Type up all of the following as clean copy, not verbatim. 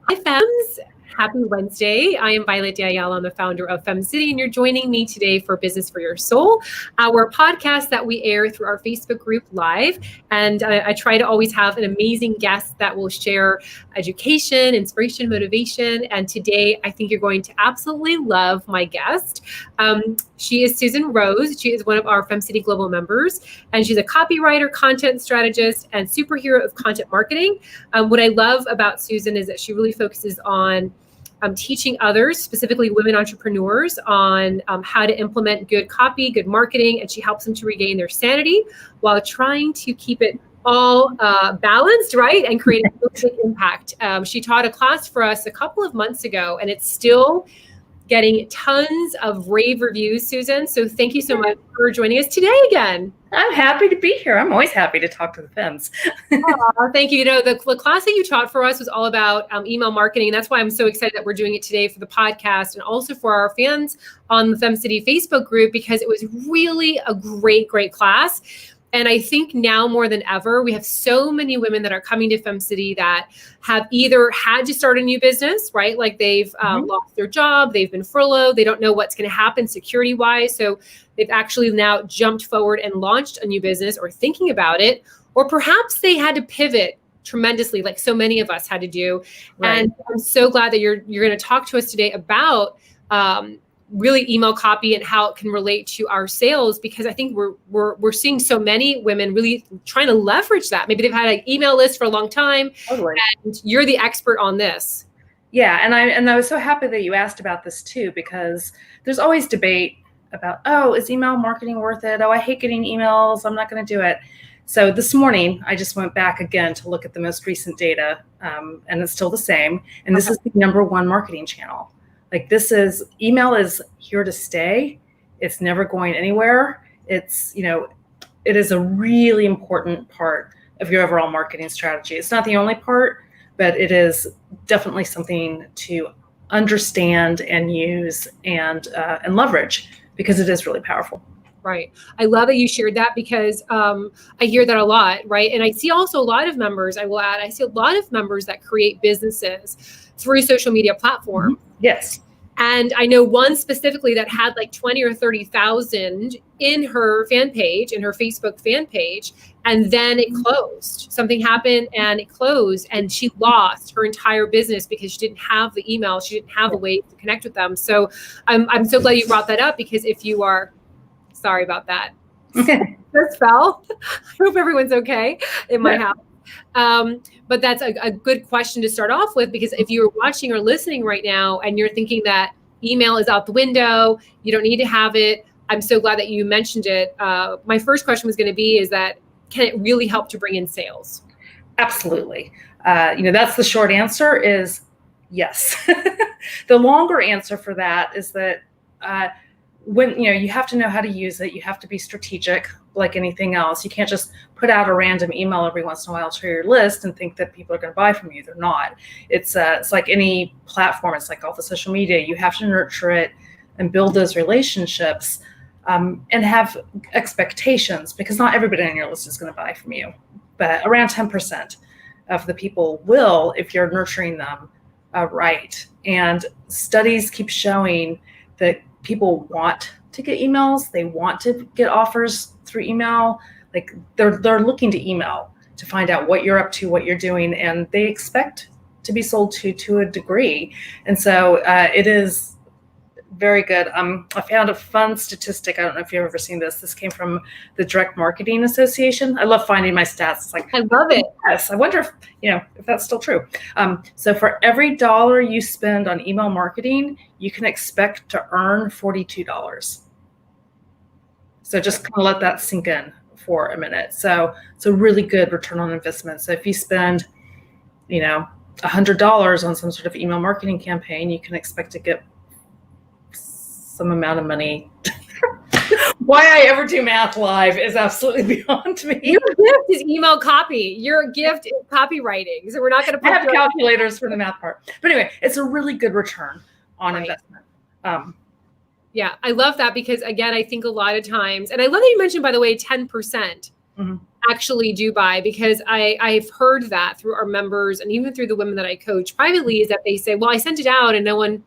Hi, Fems. Happy Wednesday. I am Violette de Ayala. I'm the founder of FemCity, and you're joining me today for Business for Your Soul, our podcast that we air through our Facebook group live. And I try to always have an amazing guest that will share education, inspiration, motivation. And today, I think you're going to absolutely love my guest. She is Susan Rose. She is one of our FemCity Global members, and she's a copywriter, content strategist, and superhero of content marketing. What I love about Susan is that she really focuses on teaching others, specifically women entrepreneurs, on how to implement good copy, good marketing, and she helps them to regain their sanity while trying to keep it all balanced, right, and create a big impact. She taught a class for us a couple of months ago, and it's still getting tons of rave reviews, Susan. So thank you so much for joining us today again. I'm happy to be here. I'm always happy to talk to the Fems. Thank you. You know, the class that you taught for us was all about email marketing. And that's why I'm so excited that we're doing it today for the podcast and also for our fans on the FemCity Facebook group, because it was really a great class. And I think now more than ever, we have so many women that are coming to FemCity that have either had to start a new business, right? Like they've lost their job, they've been furloughed, they don't know what's going to happen security-wise. So they've actually now jumped forward and launched a new business or thinking about it. Or perhaps they had to pivot tremendously, like so many of us had to do. Right. And I'm so glad that you're going to talk to us today about really email copy and how it can relate to our sales, because I think we're seeing so many women really trying to leverage that. Maybe they've had an email list for a long time, totally. And you're the expert on this. Yeah, and I was so happy that you asked about this too, because there's always debate about, oh, is email marketing worth it? Oh, I hate getting emails. I'm not going to do it. So this morning, I just went back again to look at the most recent data, and it's still the same. And this is the #1 marketing channel. Like email is here to stay. It's never going anywhere. It's, it is a really important part of your overall marketing strategy. It's not the only part, but it is definitely something to understand and use and leverage, because it is really powerful. Right. I love that you shared that, because I hear that a lot, right? And I see also a lot of members, I see a lot of members that create businesses through social media platforms. Mm-hmm. Yes. And I know one specifically that had like 20 or 30,000 in her fan page, in her Facebook fan page, and then it closed. Something happened and it closed, and she lost her entire business because she didn't have the email. She didn't have a way to connect with them. So I'm so glad you brought that up, because if you are, sorry about that. This fell. I hope everyone's okay in my house. But that's a good question to start off with, because if you're watching or listening right now and you're thinking that email is out the window, you don't need to have it, I'm so glad that you mentioned it. My first question was going to be, is that, can it really help to bring in sales? Absolutely. That's the short answer is yes. The longer answer for that is that when you have to know how to use it, you have to be strategic, like anything else. You can't just put out a random email every once in a while to your list and think that people are going to buy from you. They're not. It's like any platform. It's like all the social media. You have to nurture it and build those relationships, and have expectations, because not everybody on your list is going to buy from you, but around 10% of the people will, if you're nurturing them right. And studies keep showing that people want to get emails. They want to get offers through email. Like they're looking to email to find out what you're up to, what you're doing, and they expect to be sold to a degree. And so it is very good. I found a fun statistic. I don't know if you've ever seen this. This came from the Direct Marketing Association. I love finding my stats. It's like, I love it. Yes. I wonder if that's still true. So for every $1 you spend on email marketing, you can expect to earn $42. So just kind of let that sink in for a minute. So it's a really good return on investment. So if you spend, $100 on some sort of email marketing campaign, you can expect to get some amount of money. Why I ever do math live is absolutely beyond me. Your gift is email copy. Your gift is copywriting. So we're not going to I have calculators for the math part. But anyway, it's a really good return on investment. Yeah, I love that, because again, I think a lot of times, and I love that you mentioned, by the way, 10%. Mm-hmm. actually do buy, because I've heard that through our members and even through the women that I coach privately, is that they say, well, I sent it out and no one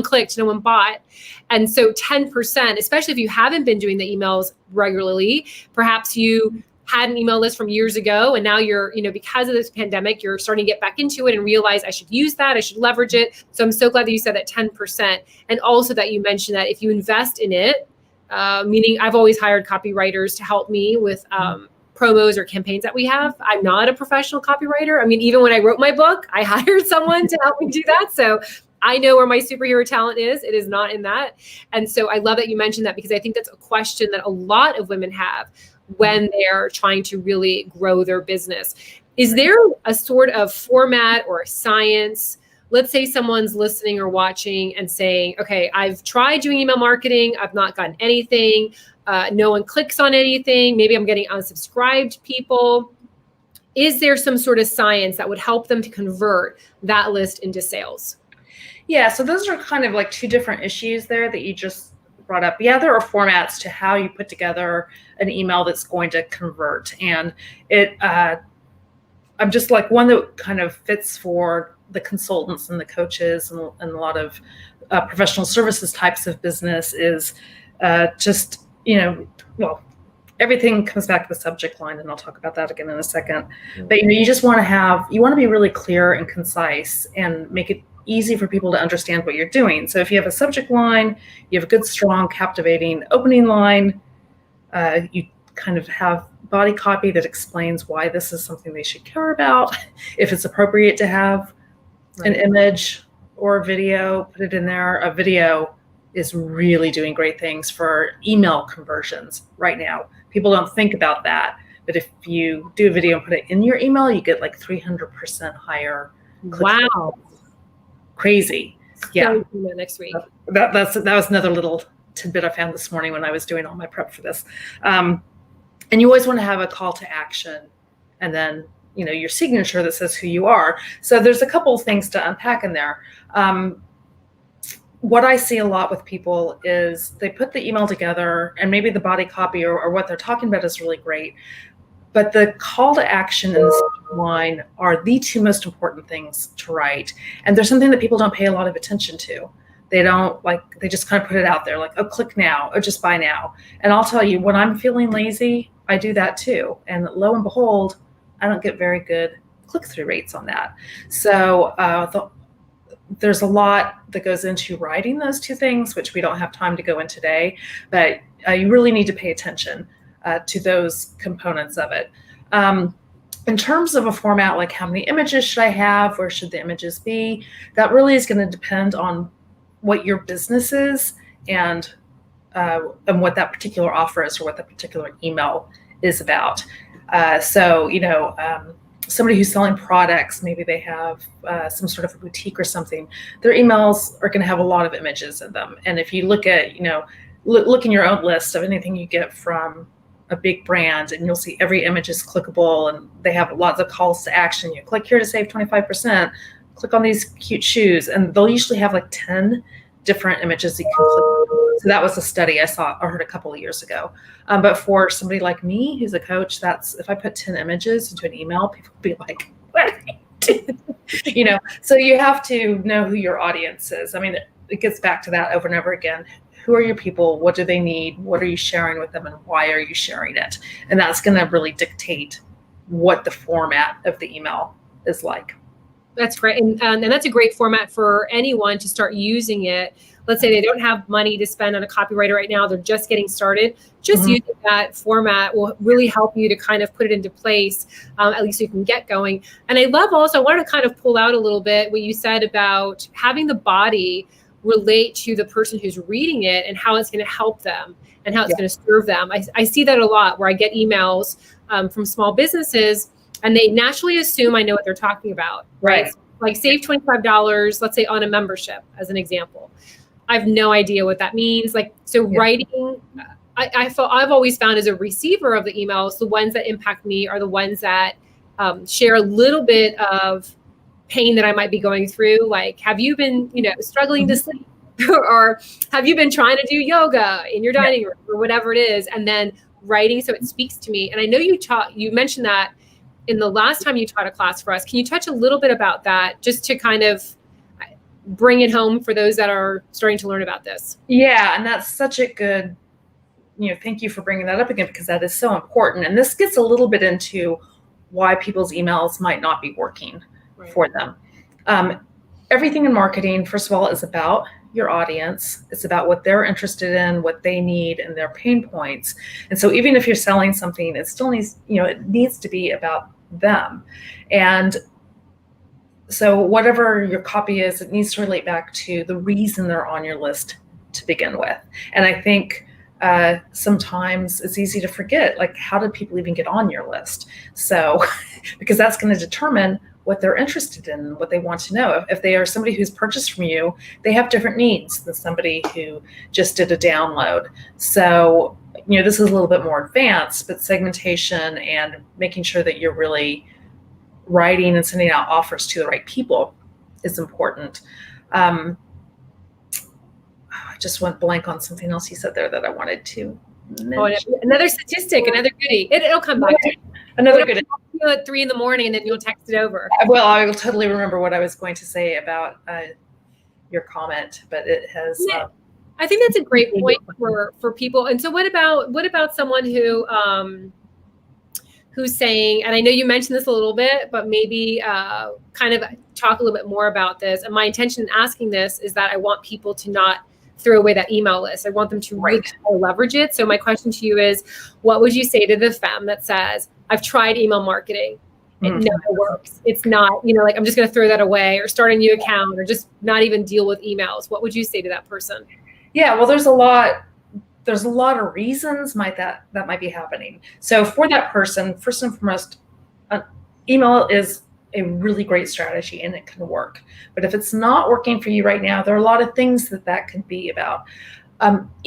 clicked, no one bought. And so 10%, especially if you haven't been doing the emails regularly, perhaps you had an email list from years ago and now you're, because of this pandemic, you're starting to get back into it and realize I should use that, I should leverage it. So I'm so glad that you said that 10%. And also that you mentioned that if you invest in it, meaning I've always hired copywriters to help me with promos or campaigns that we have. I'm not a professional copywriter. I mean, even when I wrote my book, I hired someone to help me do that. So I know where my superhero talent is. It is not in that. And so I love that you mentioned that, because I think that's a question that a lot of women have when they're trying to really grow their business. Is there a sort of format or a science? Let's say someone's listening or watching and saying, okay, I've tried doing email marketing. I've not gotten anything. No one clicks on anything. Maybe I'm getting unsubscribed people. Is there some sort of science that would help them to convert that list into sales? Yeah, so those are kind of like two different issues there that you just brought up. Yeah, there are formats to how you put together an email that's going to convert. And I'm just like one that kind of fits for the consultants and the coaches and a lot of professional services types of business is just, well, everything comes back to the subject line, and I'll talk about that again in a second. But, you just want to be really clear and concise and make it easy for people to understand what you're doing. So if you have a subject line, you have a good, strong, captivating opening line, you kind of have body copy that explains why this is something they should care about. If it's appropriate to have an image or a video, put it in there. A video is really doing great things for email conversions right now. People don't think about that, but if you do a video and put it in your email, you get like 300% higher. Wow. Crazy. Yeah. Next week. That was another little tidbit I found this morning when I was doing all my prep for this. And you always want to have a call to action, and then, your signature that says who you are. So there's a couple of things to unpack in there. What I see a lot with people is they put the email together and maybe the body copy or what they're talking about is really great, but the call to action and the subject line are the two most important things to write. And there's something that people don't pay a lot of attention to. They just kind of put it out there like, oh, click now, or just buy now. And I'll tell you, when I'm feeling lazy, I do that too. And lo and behold, I don't get very good click-through rates on that. So there's a lot that goes into writing those two things, which we don't have time to go in today, but you really need to pay attention to those components of it. In terms of a format, like how many images should I have? Where should the images be? That really is going to depend on what your business is and what that particular offer is or what that particular email is about. Somebody who's selling products, maybe they have some sort of a boutique or something, their emails are going to have a lot of images in them. And if you look at, look in your own list of anything you get from a big brand, and you'll see every image is clickable and they have lots of calls to action. You click here to save 25%, click on these cute shoes, and they'll usually have like 10 different images you can click. So that was a study I heard a couple of years ago. But for somebody like me, who's a coach, that's if I put 10 images into an email, people will be like, what? So you have to know who your audience is. I mean, it gets back to that over and over again. Who are your people? What do they need? What are you sharing with them? And why are you sharing it? And that's going to really dictate what the format of the email is like. That's great. And that's a great format for anyone to start using it. Let's say they don't have money to spend on a copywriter right now. They're just getting started. Just using that format will really help you to kind of put it into place, at least so you can get going. And I love also, I wanted to kind of pull out a little bit what you said about having the body relate to the person who's reading it and how it's going to help them and how it's going to serve them. I see that a lot where I get emails from small businesses and they naturally assume I know what they're talking about, right? Like save $25, let's say on a membership as an example. I have no idea what that means. Writing, I've always found as a receiver of the emails, the ones that impact me are the ones that share a little bit of pain that I might be going through. Like, have you been, struggling to sleep? Or have you been trying to do yoga in your dining room or whatever it is? And then writing so it speaks to me. And I know you mentioned that in the last time you taught a class for us. Can you touch a little bit about that, just to kind of bring it home for those that are starting to learn about this? Yeah, and that's such a good, thank you for bringing that up again, because that is so important. And this gets a little bit into why people's emails might not be working for them. Everything in marketing, first of all, is about your audience. It's about what they're interested in, what they need, and their pain points. And so even if you're selling something, it still needs, it needs to be about them. And so whatever your copy is, it needs to relate back to the reason they're on your list to begin with. And I think sometimes it's easy to forget, like, how did people even get on your list? So, because that's going to determine what they're interested in, what they want to know. If they are somebody who's purchased from you, they have different needs than somebody who just did a download. So, this is a little bit more advanced, but segmentation and making sure that you're really writing and sending out offers to the right people is important. I just went blank on something else you said there that I wanted to mention. Oh, another statistic, another goodie. It'll come back to you. Another goodie. At 3 a.m, and then you'll text it over. Well, I will totally remember what I was going to say about your comment, but it has. I think that's a great point for people. And so, what about someone who's saying, and I know you mentioned this a little bit, but maybe kind of talk a little bit more about this. And my intention in asking this is that I want people to not throw away that email list. I want them to really leverage it. So my question to you is, what would you say to the femme that says, I've tried email marketing, it never works. It's not, like, I'm just going to throw that away or start a new account or just not even deal with emails. What would you say to that person? Yeah, well, there's a lot of reasons that might be happening. So for that person, first and foremost, email is a really great strategy and it can work. But if it's not working for you right now, there are a lot of things that can be about.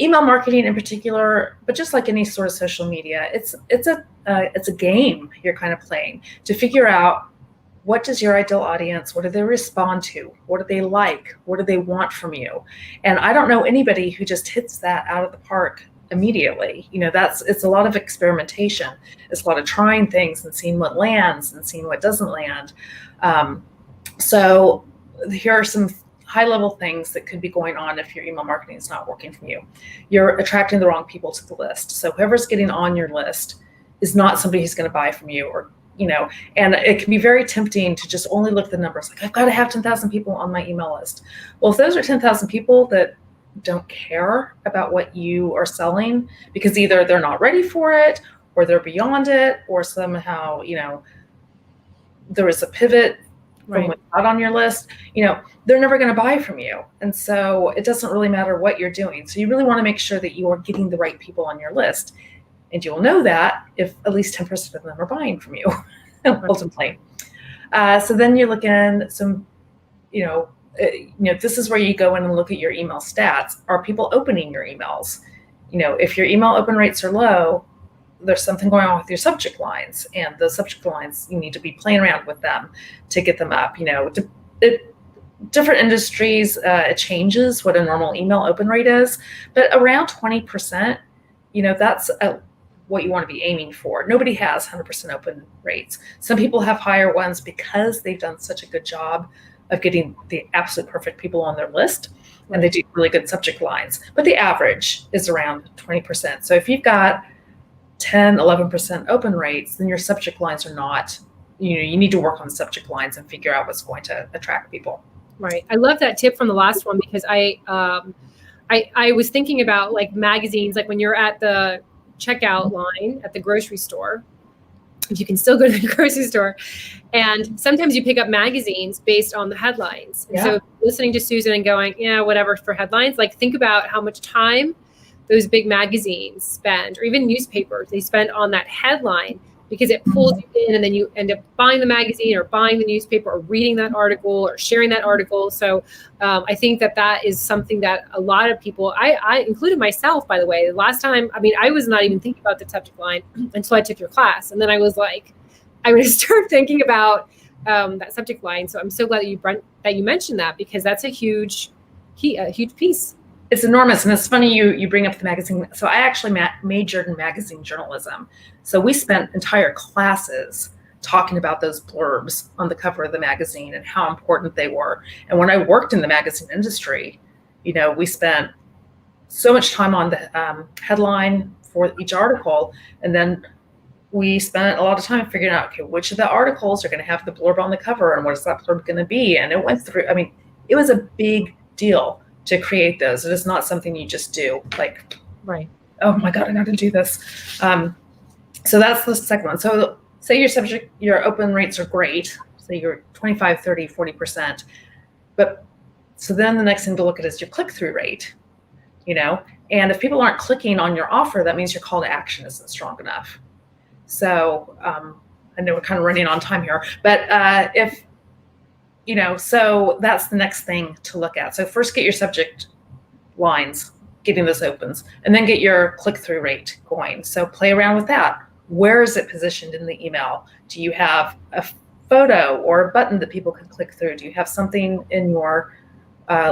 Email marketing in particular, but just like any sort of social media, it's a game you're kind of playing to figure out, what does your ideal audience, what do they respond to? What do they like? What do they want from you? And I don't know anybody who just hits that out of the park immediately. It's a lot of experimentation. It's a lot of trying things and seeing what lands and seeing what doesn't land. So here are some high-level things that could be going on if your email marketing is not working for you. You're attracting the wrong people to the list. So whoever's getting on your list is not somebody who's going to buy from you, or and it can be very tempting to just only look at the numbers. Like, I've got to have 10,000 people on my email list. Well, if those are 10,000 people that don't care about what you are selling, because either they're not ready for it, or they're beyond it, or somehow, there was a pivot from what's not on your list, they're never going to buy from you. And so it doesn't really matter what you're doing. So you really want to make sure that you are getting the right people on your list. And you'll know that if at least 10% of them are buying from you, ultimately. So then you're looking some, this is where you go in and look at your email stats. Are people opening your emails? If your email open rates are low, there's something going on with your subject lines, and the subject lines, you need to be playing around with them to get them up. Different industries, it changes what a normal email open rate is, but around 20%, that's what you want to be aiming for. Nobody has 100% open rates. Some people have higher ones because they've done such a good job of getting the absolute perfect people on their list, and they do really good subject lines. But the average is around 20%. So if you've got 10, 11% open rates, then your subject lines are not, you need to work on the subject lines and figure out what's going to attract people. Right. I love that tip from the last one, because I was thinking about, like, magazines, like when you're at the checkout line at the grocery store, if you can still go to the grocery store, and sometimes you pick up magazines based on the headlines. And so listening to Susan and going, whatever for headlines, like, think about how much time those big magazines spend, or even newspapers, they spend on that headline, because it pulls you in, and then you end up buying the magazine or buying the newspaper or reading that article or sharing that article. So I think that is something that a lot of people, I included myself, by the way, the last time, I was not even thinking about the subject line until I took your class. And then I was like, I'm going to start thinking about that subject line. So I'm so glad that you mentioned that, because that's a huge piece. It's enormous. And it's funny you bring up the magazine. So I actually majored in magazine journalism. So we spent entire classes talking about those blurbs on the cover of the magazine and how important they were. And when I worked in the magazine industry, we spent so much time on the headline for each article. And then we spent a lot of time figuring out, okay, which of the articles are going to have the blurb on the cover and what is that blurb going to be? And it went through, it was a big deal to create those. It is not something you just do like, right. Oh my God, I got to do this. So that's the second one. So say your open rates are great. Say you're 25, 30, 40%. But so then the next thing to look at is your click-through rate, and if people aren't clicking on your offer, that means your call to action isn't strong enough. So I know we're kind of running on time here, but so that's the next thing to look at. So first get your subject lines, getting those opens, and then get your click-through rate going. So play around with that. Where is it positioned in the email? Do you have a photo or a button that people can click through? Do you have something in your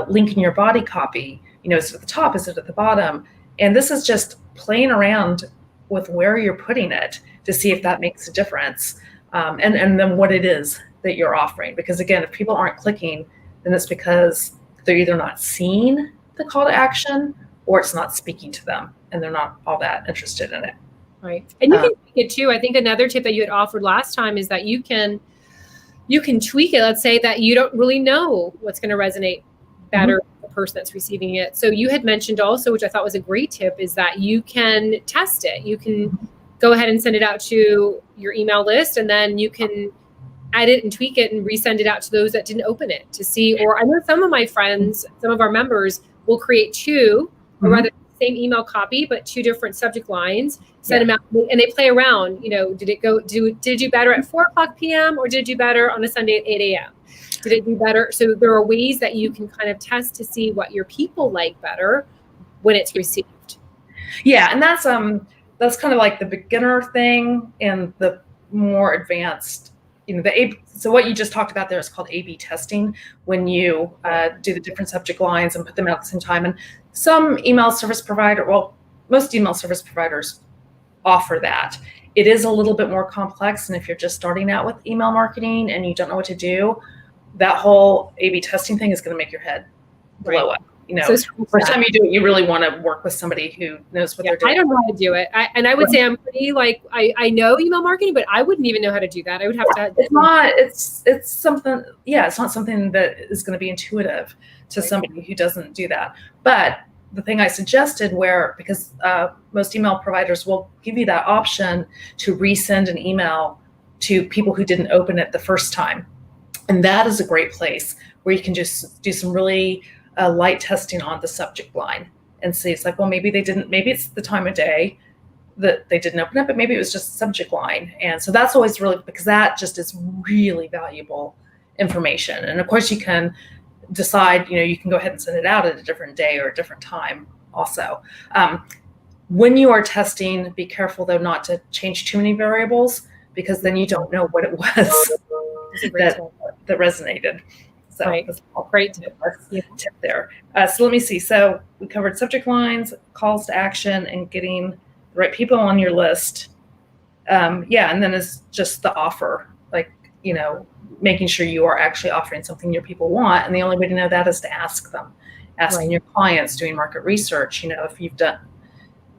link in your body copy? Is it at the top? Is it at the bottom? And this is just playing around with where you're putting it to see if that makes a difference. And then what it is that you're offering. Because again, if people aren't clicking, then it's because they're either not seeing the call to action or it's not speaking to them and they're not all that interested in it. Right. And you can tweak it too. I think another tip that you had offered last time is that you can tweak it. Let's say that you don't really know what's going to resonate better with the person that's receiving it. So you had mentioned also, which I thought was a great tip, is that you can test it. You can go ahead and send it out to your email list, and then you can edit and tweak it and resend it out to those that didn't open it to see. Or I know some of my friends, some of our members will create two, or rather same email copy, but two different subject lines, send them out, and they play around. Did it do better at 4:00 p.m. or did it do better on a Sunday at 8 a.m.? Did it do better? So there are ways that you can kind of test to see what your people like better when it's received. Yeah, and that's kind of like the beginner thing and the more advanced. So what you just talked about there is called A/B testing, when you do the different subject lines and put them out at the same time. And some email service provider, most email service providers offer that. It is a little bit more complex. And if you're just starting out with email marketing and you don't know what to do, that whole A/B testing thing is going to make your head blow up. First time you do it, you really want to work with somebody who knows what they're doing. I don't know how to do it. I would say I'm pretty I know email marketing, but I wouldn't even know how to do that. I would have to. It's something. Yeah, it's not something that is going to be intuitive to somebody who doesn't do that. But the thing I suggested, because most email providers will give you that option to resend an email to people who didn't open it the first time, and that is a great place where you can just do some really light testing on the subject line and see. It's like, well, maybe it's the time of day that they didn't open it, but maybe it was just the subject line. And so that's always really, because that just is really valuable information. And of course you can decide, you can go ahead and send it out at a different day or a different time also. When you are testing, be careful though not to change too many variables, because then you don't know what it was that resonated. So that's a great tip there. So let me see. So we covered subject lines, calls to action, and getting the right people on your list. And then it's just the offer, making sure you are actually offering something your people want. And the only way to know that is to ask them, asking your clients, doing market research.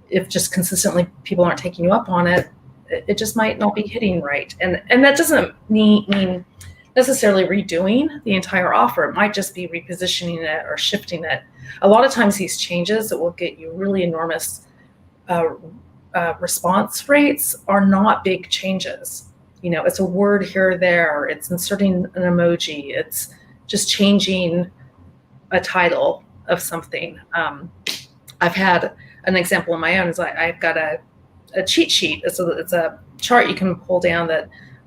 If just consistently people aren't taking you up on it, it just might not be hitting right. And that doesn't mean necessarily redoing the entire offer. It might just be repositioning it or shifting it. A lot of times these changes that will get you really enormous response rates are not big changes. It's a word here or there. It's inserting an emoji. It's just changing a title of something. I've had an example of my own. I've got a cheat sheet. It's a chart you can pull down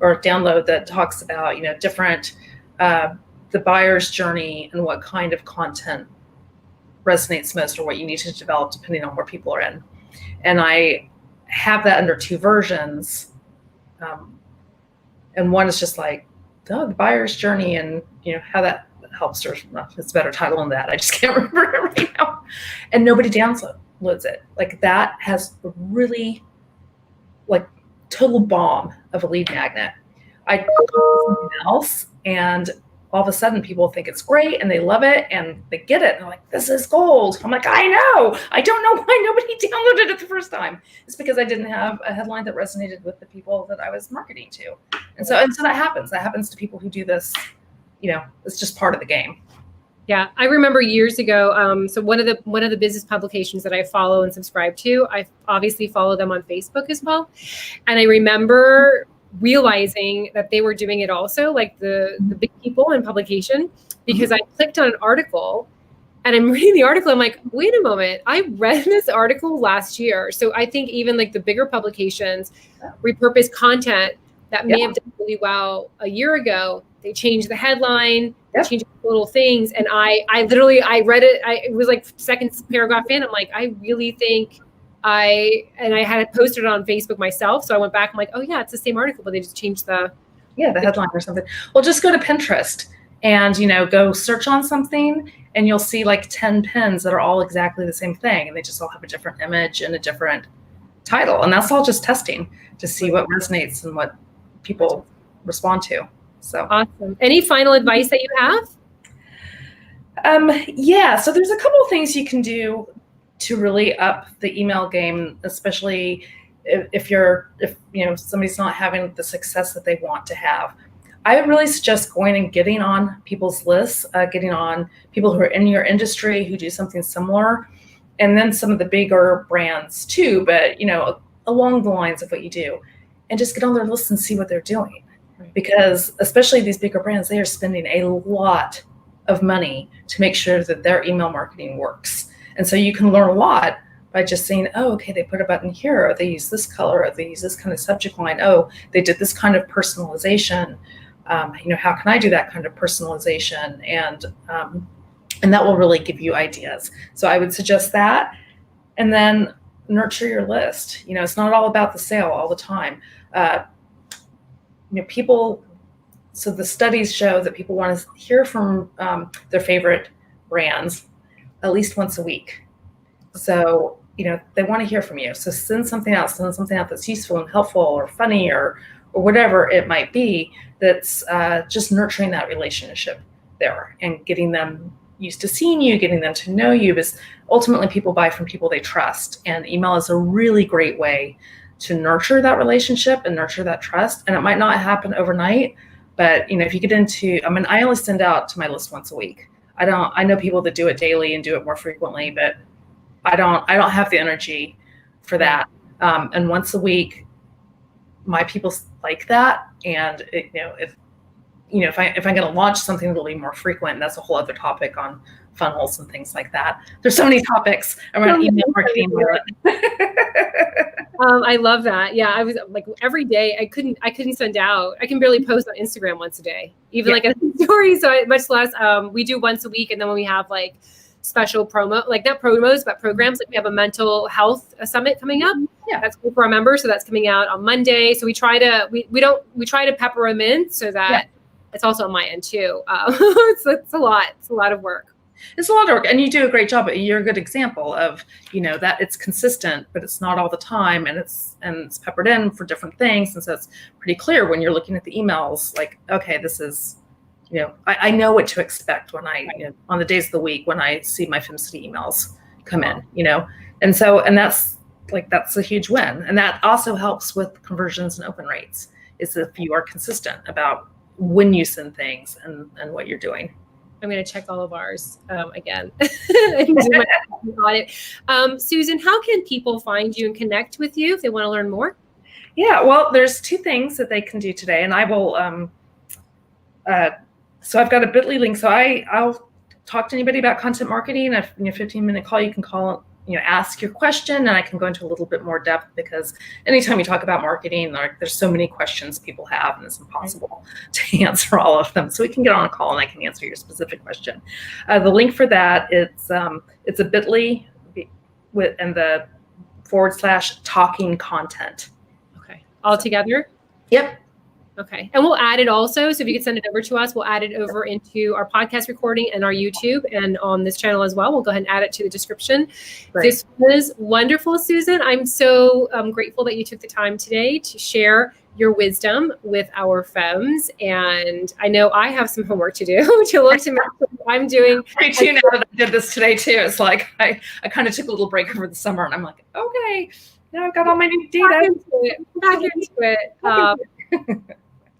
or download that talks about, different, the buyer's journey and what kind of content resonates most or what you need to develop depending on where people are in. And I have that under two versions. And one is just the buyer's journey and, how that helps, or it's a better title than that. I just can't remember it right now. And nobody downloads it. Like that has a really like total bomb of a lead magnet. I do something else, and all of a sudden people think it's great and they love it and they get it. And they're like, this is gold. I'm like, I know. I don't know why nobody downloaded it the first time. It's because I didn't have a headline that resonated with the people that I was marketing to. And so that happens. That happens to people who do this. It's just part of the game. Yeah, I remember years ago. So one of the business publications that I follow and subscribe to, I obviously follow them on Facebook as well. And I remember realizing that they were doing it also, like the big people in publication, because I clicked on an article and I'm reading the article. I'm like, wait a moment, I read this article last year. So I think even like the bigger publications repurpose content that may have done really well a year ago. They changed the headline, changed little things. And I read it. It was like second paragraph in. I'm like, I really think I had it posted on Facebook myself. So I went back. I'm like, oh yeah, it's the same article, but they just changed the headline or something. Well, just go to Pinterest and, go search on something and you'll see like 10 pins that are all exactly the same thing. And they just all have a different image and a different title. And that's all just testing to see what resonates and what people respond to. So awesome. Any final advice that you have? So there's a couple of things you can do to really up the email game, especially if somebody's not having the success that they want to have. I would really suggest going and getting on people's lists, getting on people who are in your industry who do something similar, and then some of the bigger brands too, but along the lines of what you do, and just get on their list and see what they're doing. Because especially these bigger brands, they are spending a lot of money to make sure that their email marketing works. And so you can learn a lot by just saying, oh, okay, they put a button here, or they use this color, or they use this kind of subject line. Oh, they did this kind of personalization. How can I do that kind of personalization? And that will really give you ideas. So I would suggest that. And then nurture your list. It's not all about the sale all the time. So the studies show that people want to hear from their favorite brands at least once a week. So, they want to hear from you. So send something out that's useful and helpful or funny or whatever it might be, that's just nurturing that relationship there and getting them used to seeing you, getting them to know you, because ultimately people buy from people they trust. And email is a really great way to nurture that relationship and nurture that trust. And it might not happen overnight, but if you get into, I only send out to my list once a week. I know people that do it daily and do it more frequently, but I don't have the energy for that. And once a week, my people like that. And if I'm going to launch something that'll be more frequent, that's a whole other topic on funnels and things like that. There's so many topics around email marketing. I love that. Yeah, I was like every day I couldn't send out. I can barely post on Instagram once a day, even like a story. So much less. We do once a week, and then when we have like special promo, like not promos, but programs, like we have a mental health summit coming up. Yeah, that's cool for our members. So that's coming out on Monday. So we try to pepper them in so that it's also on my end too. It's a lot. It's a lot of work. It's a lot of work, and you do a great job. You're a good example of, that it's consistent, but it's not all the time, and it's peppered in for different things. And so it's pretty clear when you're looking at the emails, like, okay, this is, I know what to expect when on the days of the week when I see my FemCity emails come in, and so, and that's a huge win. And that also helps with conversions and open rates, is if you are consistent about when you send things and what you're doing. I'm going to check all of ours again. Susan, how can people find you and connect with you if they want to learn more? Yeah, well, there's two things that they can do today, and I will. So I've got a bit.ly link. So I'll talk to anybody about content marketing. A 15-minute call. You can call, ask your question, and I can go into a little bit more depth, because anytime you talk about marketing, there's so many questions people have, and it's impossible to answer all of them. So we can get on a call and I can answer your specific question. The link for that, it's a bit.ly and the /talking content. Okay. All together? Yep. Okay. And we'll add it also. So if you could send it over to us, we'll add it over into our podcast recording and our YouTube and on this channel as well. We'll go ahead and add it to the description. Great. This was wonderful, Susan. I'm so grateful that you took the time today to share your wisdom with our femmes. And I know I have some homework to do to look to make sure I'm doing. Me too, now that I did this today too. It's like I kind of took a little break over the summer and I'm like, okay, now I've got all my new data. Back into it.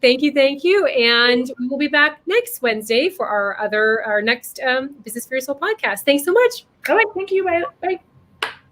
Thank you. And we will be back next Wednesday for our next Business for Your Soul podcast. Thanks so much. All right. Thank you. Bye.